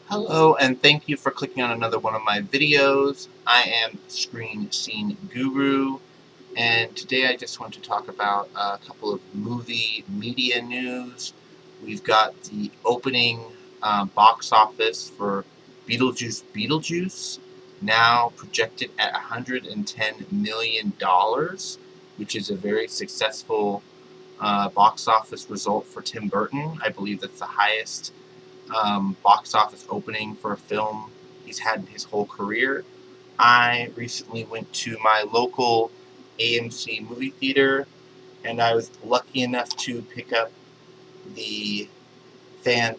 Hello, and thank you for clicking on another one of my videos. I am Screen Scene Guru, and today I just want to talk about a couple of movie media news. We've got the opening box office for Beetlejuice, now projected at $110 million, which is a very successful box office result for Tim Burton. I believe that's the highest box office opening for a film he's had in his whole career. I recently went to my local AMC movie theater, and I was lucky enough to pick up the Fan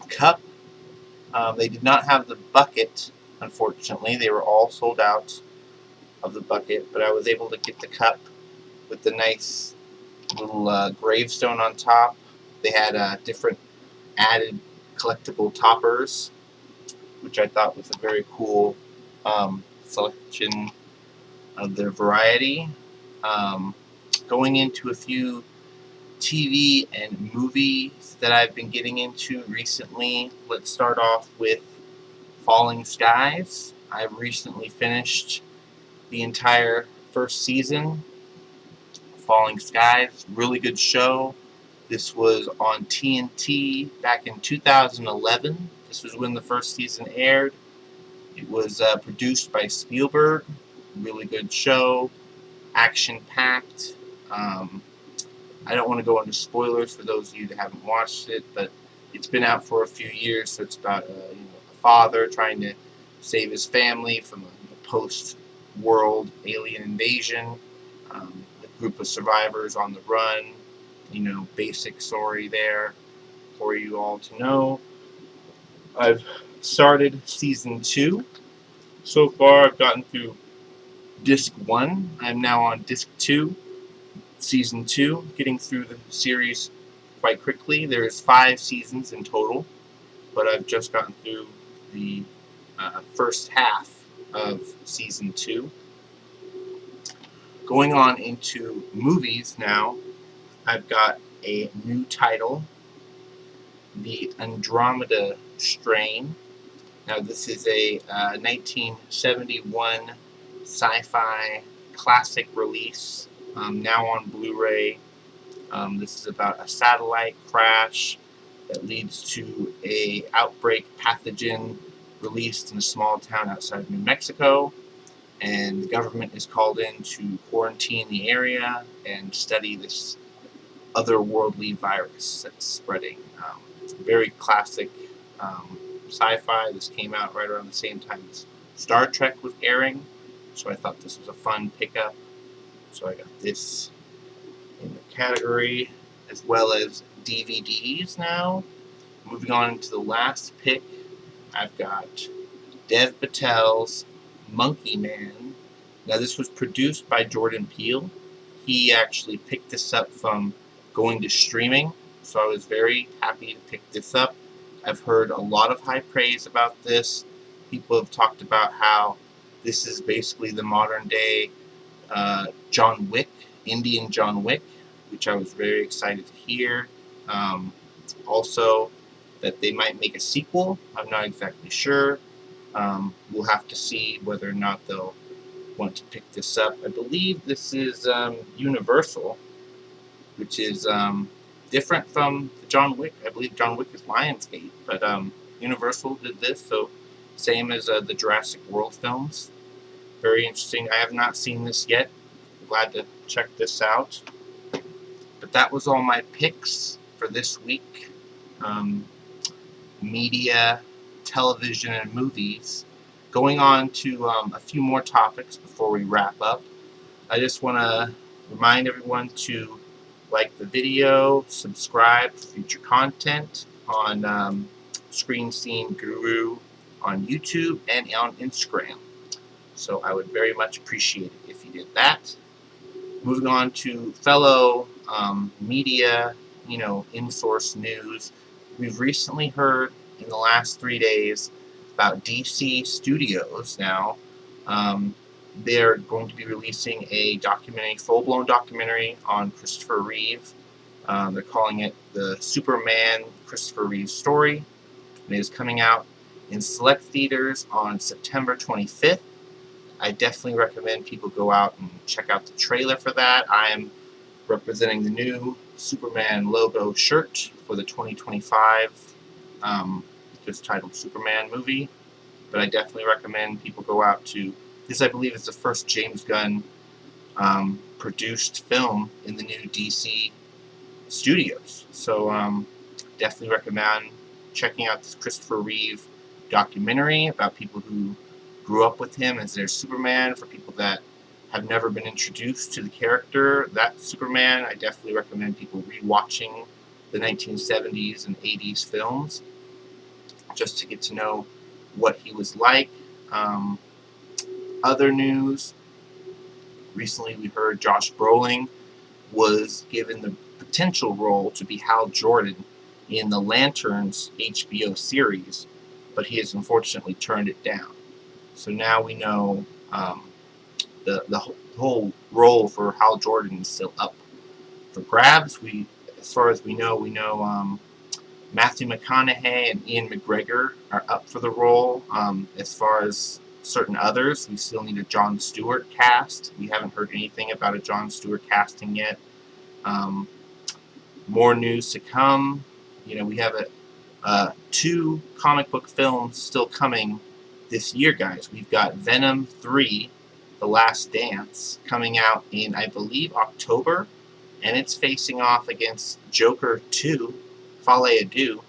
Cup. They did not have the bucket, unfortunately. They were all sold out of the bucket, but I was able to get the cup with the nice little gravestone on top. They had different added collectible toppers, which I thought was a very cool selection of their variety. Um, Going into a few TV and movies that I've been getting into recently, let's start off with Falling Skies. I've recently finished the entire first season. Falling Skies, really good show. This was on TNT back in 2011. This was when the first season aired. It was produced by Spielberg. Really good show, action-packed. Um, I don't want to go into spoilers for those of you that haven't watched it, but it's been out for a few years, so it's about a father trying to save his family from a post-world alien invasion. A group of survivors on the run. Basic story there for you all to know. I've started season 2. So far, I've gotten through disc 1. I'm now on disc 2, season 2, getting through the series quite quickly. There's 5 seasons in total, but I've just gotten through the first half of season 2. Going on into movies now, I've got a new title, the Andromeda Strain. Now, this is a 1971 sci-fi classic release, now on Blu-ray. This is about a satellite crash that leads to a outbreak pathogen released in a small town outside of New Mexico, and the government is called in to quarantine the area and study this otherworldly virus that's spreading. Very classic sci-fi. This came out right around the same time as Star Trek was airing, so I thought this was a fun pickup. So I got this in the category, as well as DVDs now. Moving on into the last pick, I've got Dev Patel's Monkey Man. Now, this was produced by Jordan Peele. He actually picked this up from going to streaming, so I was very happy to pick this up. I've heard a lot of high praise about this. People have talked about how this is basically the modern day John Wick, Indian John Wick, which I was very excited to hear. Also, that they might make a sequel. I'm not exactly sure. We'll have to see whether or not they'll want to pick this up. I believe this is Universal, which is different from John Wick. I believe John Wick is Lionsgate, but Universal did this, so same as the Jurassic World films. Very interesting. I have not seen this yet. I'm glad to check this out. But that was all my picks for this week. Media, television, and movies. Going on to a few more topics before we wrap up. I just want to remind everyone to like the video, subscribe for future content on Screen Scene Guru on YouTube and on Instagram. So I would very much appreciate it if you did that. Moving on to fellow media, in-source news. We've recently heard in the last 3 days about DC Studios now. They're going to be releasing a documentary, full-blown documentary on Christopher Reeve. They're calling it the Superman Christopher Reeve story. It is coming out in select theaters on September 25th. I definitely recommend people go out and check out the trailer for that. I am representing the new Superman logo shirt for the 2025, just titled Superman movie. But I definitely recommend people go out to this. I believe is the first James Gunn produced film in the new DC studios. So definitely recommend checking out this Christopher Reeve documentary about people who grew up with him as their Superman. For people that have never been introduced to the character, that Superman, I definitely recommend people rewatching the 1970s and 80s films just to get to know what he was like. Um, Other news, recently we heard Josh Brolin was given the potential role to be Hal Jordan in the Lanterns HBO series, but he has unfortunately turned it down. So now we know the whole role for Hal Jordan is still up for grabs. As far as we know, Matthew McConaughey and Ian McGregor are up for the role. As far as certain others, we still need a Jon Stewart cast. We haven't heard anything about a Jon Stewart casting yet. More news to come. We have two comic book films still coming this year, guys. We've got Venom 3, The Last Dance, coming out in, I believe, October, and it's facing off against Joker 2, Fale Adieu.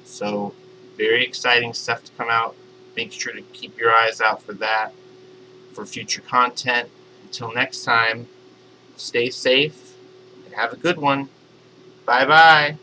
So, very exciting stuff to come out. Make sure to keep your eyes out for that, for future content. Until next time, stay safe and have a good one. Bye-bye.